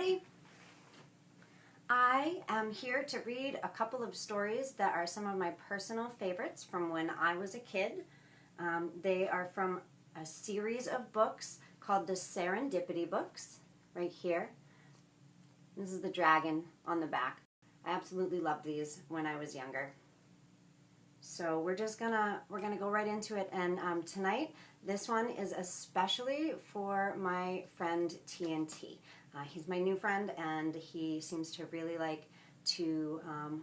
everybody. I am here to read a couple of stories that are some of my personal favorites from when I was a kid. They are from a series of books called the Serendipity books, right here. This is the dragon on the back. I absolutely loved these when I was younger. So we're gonna go right into it, and tonight this one is especially for my friend TNT. He's my new friend, and he seems to really like to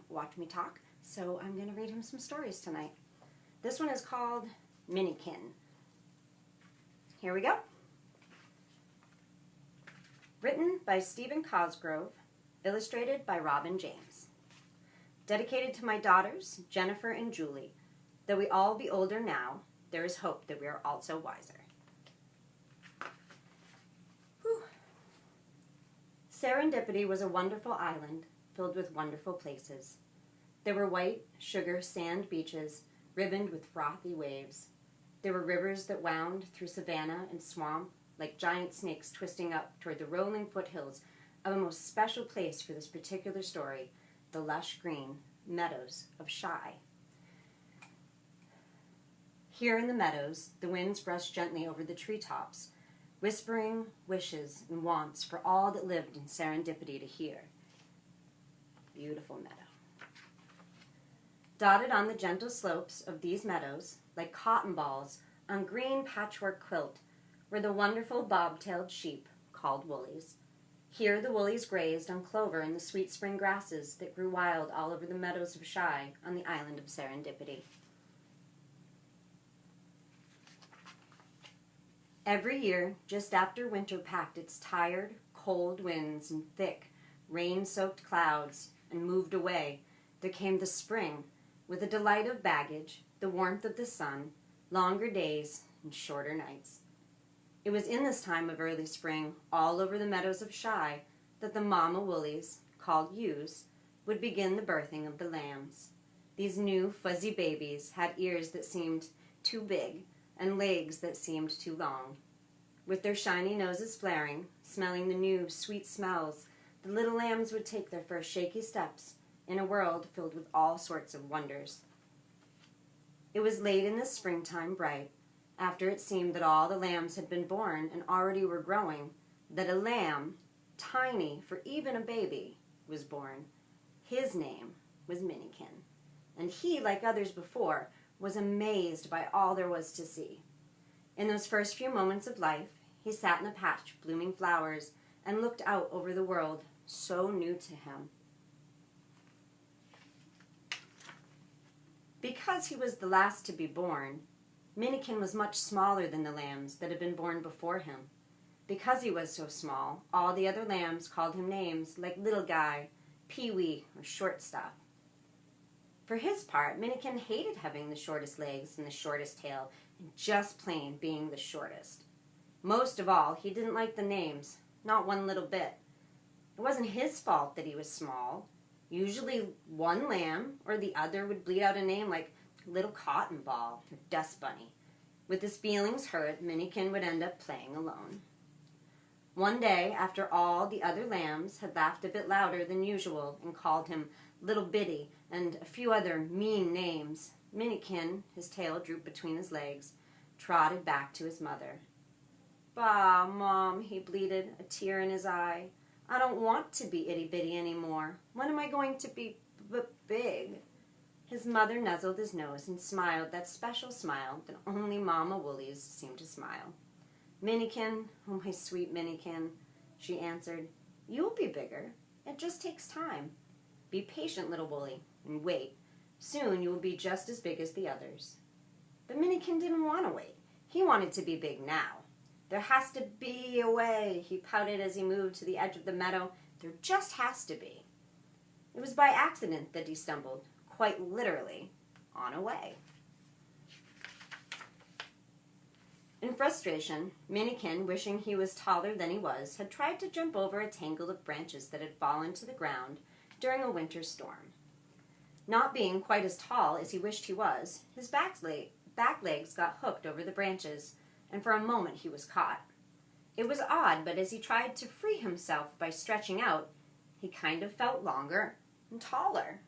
watch me talk. So I'm gonna read him some stories tonight. This one is called Minikin. Here we go. Written by Stephen Cosgrove, illustrated by Robin James. Dedicated to my daughters, Jennifer and Julie. Though we all be older now, there is hope that we are also wiser. Whew. Serendipity was a wonderful island filled with wonderful places. There were white, sugar, sand beaches ribboned with frothy waves. There were rivers that wound through savanna and swamp like giant snakes twisting up toward the rolling foothills of a most special place for this particular story, the lush green meadows of Shy. Here in the meadows, the winds brushed gently over the treetops, whispering wishes and wants for all that lived in serendipity to hear. Beautiful meadow. Dotted on the gentle slopes of these meadows, like cotton balls on green patchwork quilt, were the wonderful bob-tailed sheep called woolies. Here the woolies grazed on clover and the sweet spring grasses that grew wild all over the meadows of Shy on the island of Serendipity. Every year, just after winter packed its tired, cold winds and thick, rain-soaked clouds and moved away, there came the spring, with the delight of baggage, the warmth of the sun, longer days and shorter nights. It was in this time of early spring, all over the meadows of Shy, that the mama woolies, called ewes, would begin the birthing of the lambs. These new, fuzzy babies had ears that seemed too big and legs that seemed too long. With their shiny noses flaring, smelling the new, sweet smells, the little lambs would take their first shaky steps in a world filled with all sorts of wonders. It was late in the springtime bright, after it seemed that all the lambs had been born and already were growing, that a lamb, tiny for even a baby, was born. His name was Minikin, and he, like others before, was amazed by all there was to see. In those first few moments of life, he sat in a patch of blooming flowers and looked out over the world so new to him. Because he was the last to be born, Minikin was much smaller than the lambs that had been born before him. Because he was so small, all the other lambs called him names like Little Guy, Pee-wee, or Short Stuff. For his part, Minikin hated having the shortest legs and the shortest tail, and just plain being the shortest. Most of all, he didn't like the names, not one little bit. It wasn't his fault that he was small. Usually one lamb or the other would bleat out a name like Little Cotton Ball or Dust Bunny. With his feelings hurt, Minikin would end up playing alone. One day, after all the other lambs had laughed a bit louder than usual and called him Little Bitty and a few other mean names, Minikin, his tail drooped between his legs, trotted back to his mother. "Bah, Mom," he bleated, a tear in his eye. "I don't want to be itty-bitty anymore. When am I going to be big?" His mother nuzzled his nose and smiled that special smile that only Mama Woolies seemed to smile. "Minikin, oh my sweet Minikin," she answered, "you'll be bigger. It just takes time. Be patient, little Woolly, and wait. Soon you will be just as big as the others." But Minikin didn't want to wait. He wanted to be big now. "There has to be a way," he pouted as he moved to the edge of the meadow. "There just has to be." It was by accident that he stumbled, quite literally, on a way. In frustration, Minikin, wishing he was taller than he was, had tried to jump over a tangle of branches that had fallen to the ground during a winter storm. Not being quite as tall as he wished he was, his back legs got hooked over the branches, and for a moment he was caught. It was odd, but as he tried to free himself by stretching out, he kind of felt longer and taller.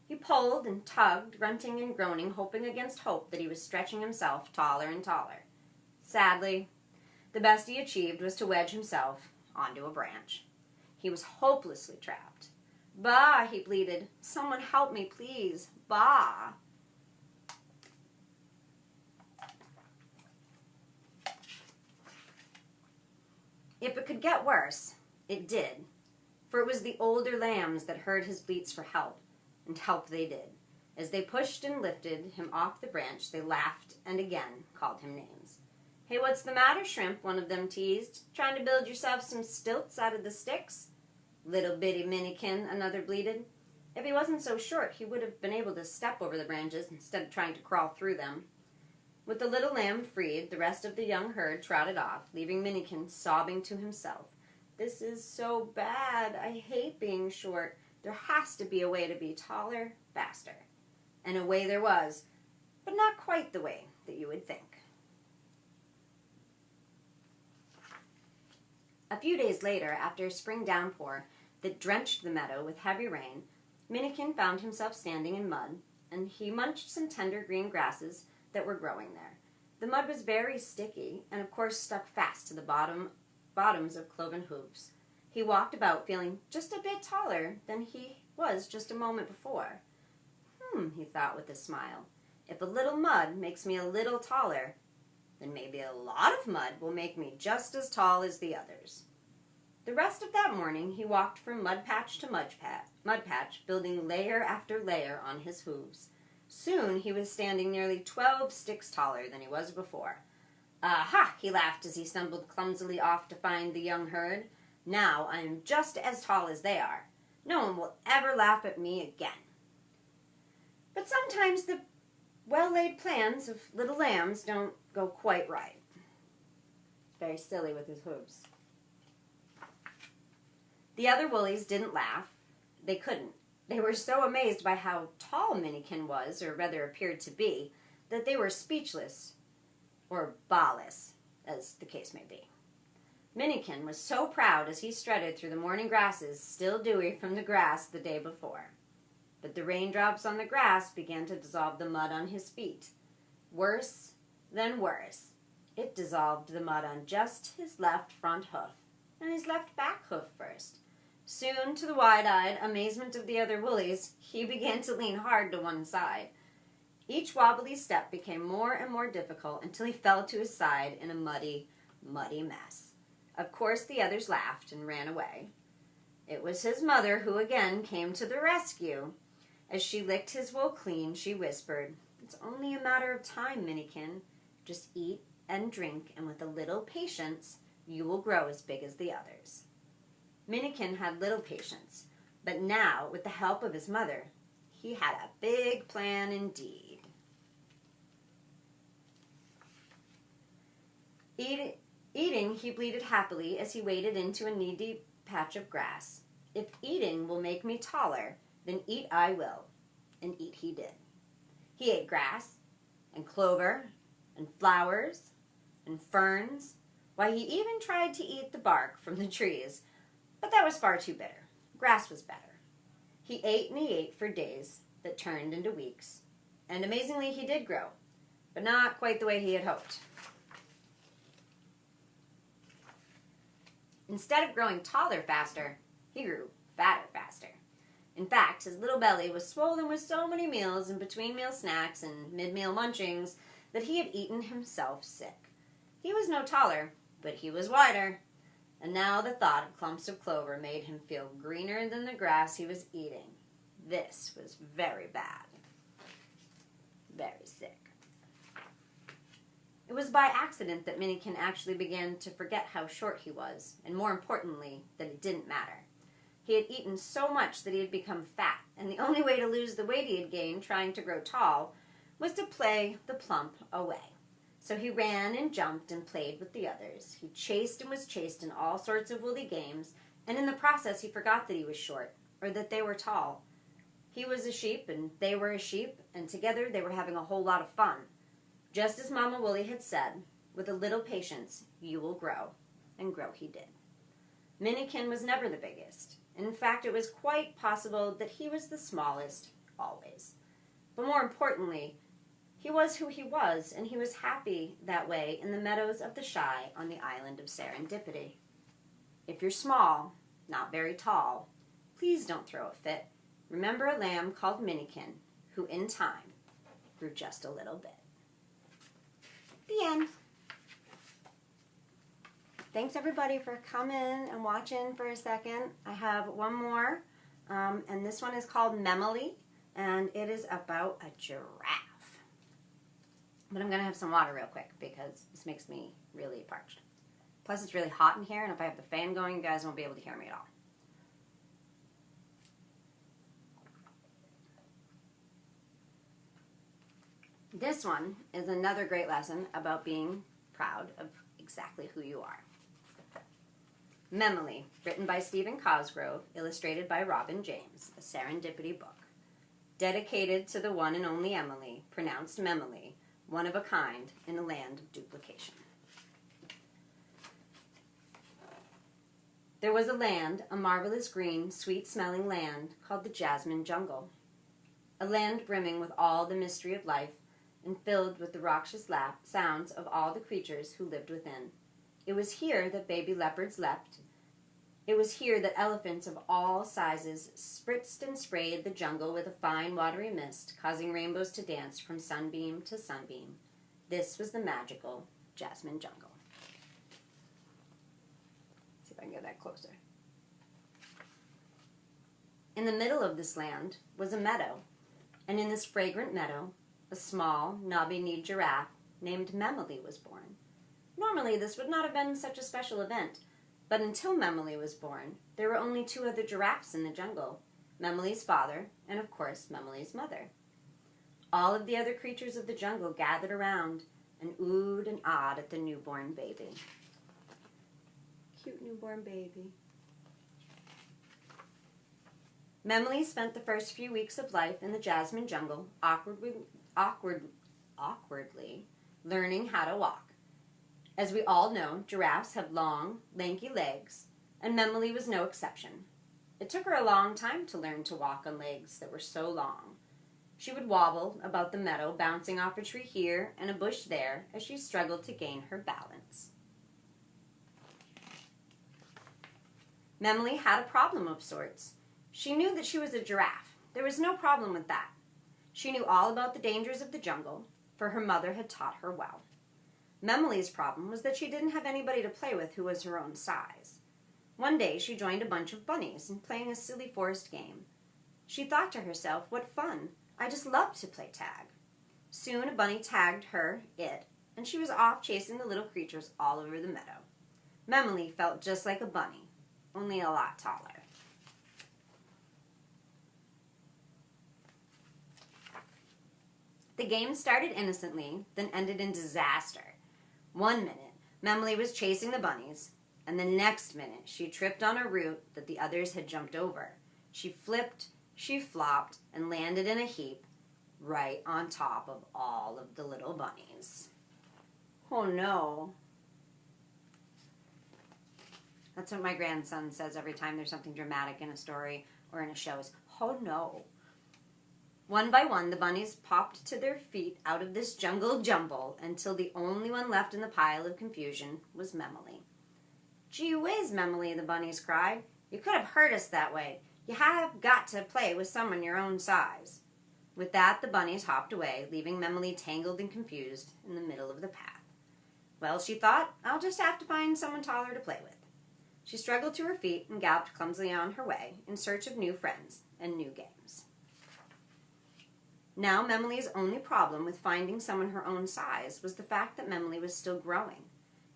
He pulled and tugged, grunting and groaning, hoping against hope that he was stretching himself taller and taller. Sadly, the best he achieved was to wedge himself onto a branch. He was hopelessly trapped. "Bah!" he bleated. "Someone help me, please. Bah!" If it could get worse, it did, for it was the older lambs that heard his bleats for help, and help they did. As they pushed and lifted him off the branch, they laughed and again called him names. "Hey, what's the matter, Shrimp?" one of them teased. "Trying to build yourself some stilts out of the sticks?" "Little bitty minikin," another bleated. If he wasn't so short, he would have been able to step over the branches instead of trying to crawl through them. With the little lamb freed, the rest of the young herd trotted off, leaving Minikin sobbing to himself. "This is so bad. I hate being short. There has to be a way to be taller, faster." And a way there was, but not quite the way that you would think. A few days later, after a spring downpour that drenched the meadow with heavy rain, Minikin found himself standing in mud, and he munched some tender green grasses that were growing there. The mud was very sticky and, of course, stuck fast to the bottoms of cloven hooves. He walked about feeling just a bit taller than he was just a moment before. He thought with a smile. If a little mud makes me a little taller, then maybe a lot of mud will make me just as tall as the others. The rest of that morning he walked from mud patch to mud patch, building layer after layer on his hooves. Soon he was standing nearly 12 sticks taller than he was before. "Aha!" he laughed as he stumbled clumsily off to find the young herd. "Now I am just as tall as they are. No one will ever laugh at me again." But sometimes the well-laid plans of little lambs don't go quite right. Very silly with his hooves. The other woolies didn't laugh. They couldn't. They were so amazed by how tall Minikin was, or rather appeared to be, that they were speechless, or baa-less, as the case may be. Minikin was so proud as he strutted through the morning grasses, still dewy from the grass the day before. But the raindrops on the grass began to dissolve the mud on his feet. Worse than worse. It dissolved the mud on just his left front hoof, and his left back hoof first. Soon, to the wide-eyed amazement of the other woolies, he began to lean hard to one side. Each wobbly step became more and more difficult until he fell to his side in a muddy, muddy mess. Of course, the others laughed and ran away. It was his mother who again came to the rescue. As she licked his wool clean, she whispered, "It's only a matter of time, Minikin. Just eat and drink, and with a little patience, you will grow as big as the others." Minikin had little patience, but now, with the help of his mother, he had a big plan indeed. Eating, he bleated happily as he waded into a knee-deep patch of grass. "If eating will make me taller, then eat I will." And eat he did. He ate grass, and clover, and flowers, and ferns. Why, he even tried to eat the bark from the trees. But that was far too bitter. Grass was better. He ate and he ate for days that turned into weeks. And amazingly, he did grow, but not quite the way he had hoped. Instead of growing taller faster, he grew fatter faster. In fact, his little belly was swollen with so many meals and between-meal snacks and mid-meal munchings that he had eaten himself sick. He was no taller, but he was wider. And now the thought of clumps of clover made him feel greener than the grass he was eating. This was very bad. Very sick. It was by accident that Minikin actually began to forget how short he was, and more importantly, that it didn't matter. He had eaten so much that he had become fat, and the only way to lose the weight he had gained trying to grow tall was to play the plump away. So he ran and jumped and played with the others. He chased and was chased in all sorts of woolly games, and in the process he forgot that he was short, or that they were tall. He was a sheep, and they were a sheep, and together they were having a whole lot of fun. Just as Mama Woolly had said, with a little patience, you will grow. and grow he did. Minikin was never the biggest. In fact, it was quite possible that he was the smallest always. But more importantly, he was who he was, and he was happy that way in the meadows of the Shy on the island of Serendipity. If you're small, not very tall, please don't throw a fit. Remember a lamb called Minikin, who in time grew just a little bit. The end. Thanks everybody for coming and watching for a second. I have one more, and this one is called Memily, and it is about a giraffe. But I'm going to have some water real quick because this makes me really parched. Plus it's really hot in here, and if I have the fan going, you guys won't be able to hear me at all. This one is another great lesson about being proud of exactly who you are. Memily, written by Stephen Cosgrove, illustrated by Robin James, a Serendipity book. Dedicated to the one and only Emily, pronounced Memily, one of a kind in a land of duplication. There was a land, a marvelous green, sweet-smelling land, called the Jasmine Jungle. A land brimming with all the mystery of life, and filled with the raucous sounds of all the creatures who lived within. It was here that baby leopards leapt. It was here that elephants of all sizes spritzed and sprayed the jungle with a fine watery mist, causing rainbows to dance from sunbeam to sunbeam. This was the magical Jasmine Jungle. Let's see if I can get that closer. In the middle of this land was a meadow, and in this fragrant meadow, a small, knobby-kneed giraffe named Memily was born. Normally, this would not have been such a special event, but until Memily was born, there were only two other giraffes in the jungle, Memily's father and, of course, Memily's mother. All of the other creatures of the jungle gathered around and oohed and awed at the newborn baby. Cute newborn baby. Memily spent the first few weeks of life in the Jasmine Jungle awkwardly learning how to walk. As we all know, giraffes have long, lanky legs, and Memily was no exception. It took her a long time to learn to walk on legs that were so long. She would wobble about the meadow, bouncing off a tree here and a bush there as she struggled to gain her balance. Memily had a problem of sorts. She knew that she was a giraffe. There was no problem with that. She knew all about the dangers of the jungle, for her mother had taught her well. Memily's problem was that she didn't have anybody to play with who was her own size. One day she joined a bunch of bunnies in playing a silly forest game. She thought to herself, what fun, I just love to play tag. Soon a bunny tagged her, and she was off chasing the little creatures all over the meadow. Memily felt just like a bunny, only a lot taller. The game started innocently, then ended in disaster. One minute, Memily was chasing the bunnies, and the next minute she tripped on a root that the others had jumped over. She flipped, she flopped, and landed in a heap right on top of all of the little bunnies. Oh no. That's what my grandson says every time there's something dramatic in a story or in a show is, oh no. One by one, the bunnies popped to their feet out of this jungle jumble until the only one left in the pile of confusion was Memily. Gee whiz, Memily, the bunnies cried. You could have hurt us that way. You have got to play with someone your own size. With that, the bunnies hopped away, leaving Memily tangled and confused in the middle of the path. Well, she thought, I'll just have to find someone taller to play with. She struggled to her feet and galloped clumsily on her way in search of new friends and new games. Now, Memily's only problem with finding someone her own size was the fact that Memily was still growing.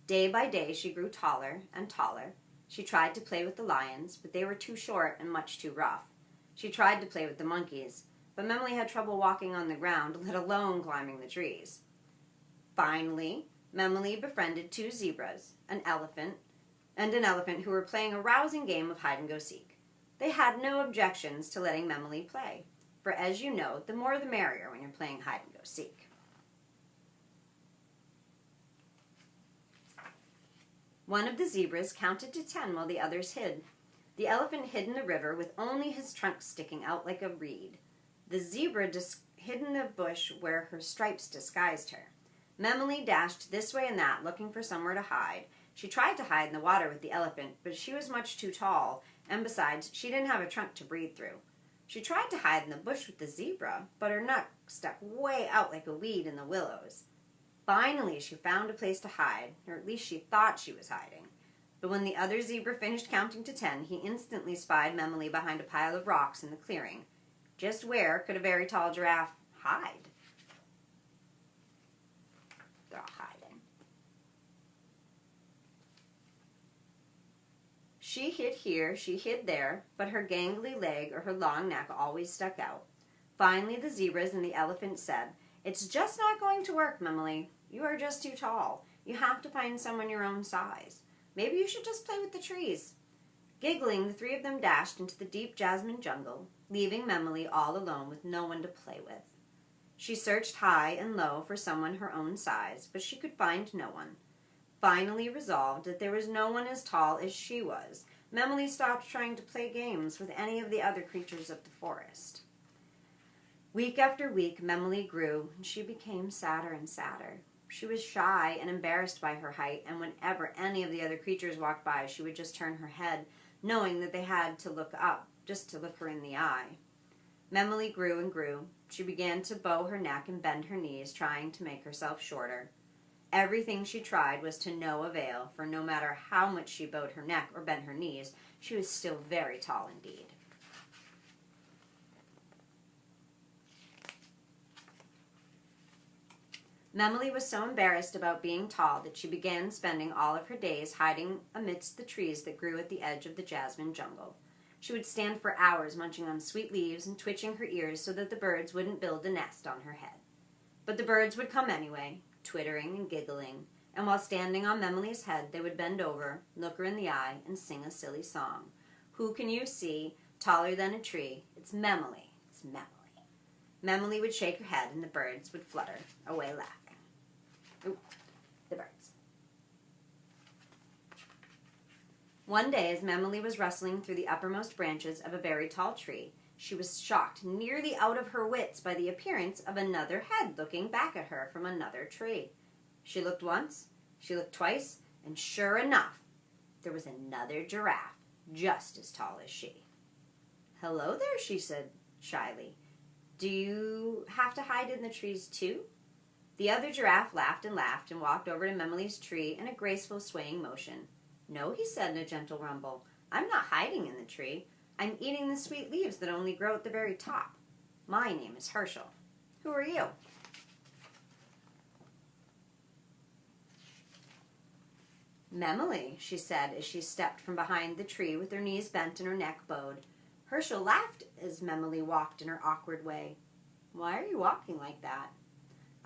Day by day, she grew taller and taller. She tried to play with the lions, but they were too short and much too rough. She tried to play with the monkeys, but Memily had trouble walking on the ground, let alone climbing the trees. Finally, Memily befriended two zebras, an elephant who were playing a rousing game of hide-and-go-seek. They had no objections to letting Memily play. For as you know, the more the merrier when you're playing hide-and-go-seek. One of the zebras counted to 10 while the others hid. The elephant hid in the river with only his trunk sticking out like a reed. The zebra hid in the bush where her stripes disguised her. Memily dashed this way and that, looking for somewhere to hide. She tried to hide in the water with the elephant, but she was much too tall, and besides, she didn't have a trunk to breathe through. She tried to hide in the bush with the zebra, but her neck stuck way out like a weed in the willows. Finally, she found a place to hide, or at least she thought she was hiding. But when the other zebra finished counting to 10, he instantly spied Memily behind a pile of rocks in the clearing. Just where could a very tall giraffe hide? They're all hiding. She hid here, she hid there, but her gangly leg or her long neck always stuck out. Finally, the zebras and the elephant said, "It's just not going to work, Memily. You are just too tall. You have to find someone your own size. Maybe you should just play with the trees." Giggling, the three of them dashed into the deep jasmine jungle, leaving Memily all alone with no one to play with. She searched high and low for someone her own size, but she could find no one. Finally resolved that there was no one as tall as she was, Memily stopped trying to play games with any of the other creatures of the forest. Week after week, Memily grew, and she became sadder and sadder. She was shy and embarrassed by her height, and whenever any of the other creatures walked by, she would just turn her head, knowing that they had to look up, just to look her in the eye. Memily grew and grew. She began to bow her neck and bend her knees, trying to make herself shorter. Everything she tried was to no avail, for no matter how much she bowed her neck or bent her knees, she was still very tall indeed. Memily was so embarrassed about being tall that she began spending all of her days hiding amidst the trees that grew at the edge of the jasmine jungle. She would stand for hours munching on sweet leaves and twitching her ears so that the birds wouldn't build a nest on her head. But the birds would come anyway, twittering and giggling, and while standing on Memily's head, they would bend over, look her in the eye, and sing a silly song. "Who can you see, taller than a tree? It's Memily, it's Memily." Memily would shake her head, and the birds would flutter away laughing. Ooh, the birds. One day, as Memily was rustling through the uppermost branches of a very tall tree, she was shocked nearly out of her wits by the appearance of another head looking back at her from another tree. She looked once, she looked twice, and sure enough, there was another giraffe just as tall as she. "Hello there," she said shyly. "Do you have to hide in the trees too?" The other giraffe laughed and walked over to Memily's tree in a graceful swaying motion. "No," he said in a gentle rumble, "I'm not hiding in the tree. I'm eating the sweet leaves that only grow at the very top. My name is Herschel. Who are you?" "Memily," she said as she stepped from behind the tree with her knees bent and her neck bowed. Herschel laughed as Memily walked in her awkward way. "Why are you walking like that?"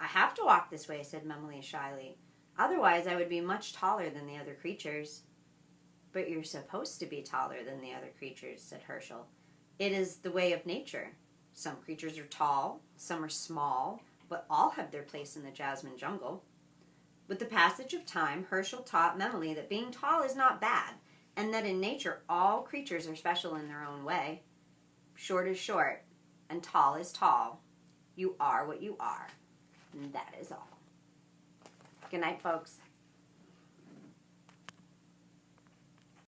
"I have to walk this way," said Memily shyly. "Otherwise I would be much taller than the other creatures." "But you're supposed to be taller than the other creatures," said Herschel. "It is the way of nature. Some creatures are tall, some are small, but all have their place in the jasmine jungle." With the passage of time, Herschel taught Memily that being tall is not bad, and that in nature all creatures are special in their own way. Short is short, and tall is tall. You are what you are, and that is all. Good night, folks.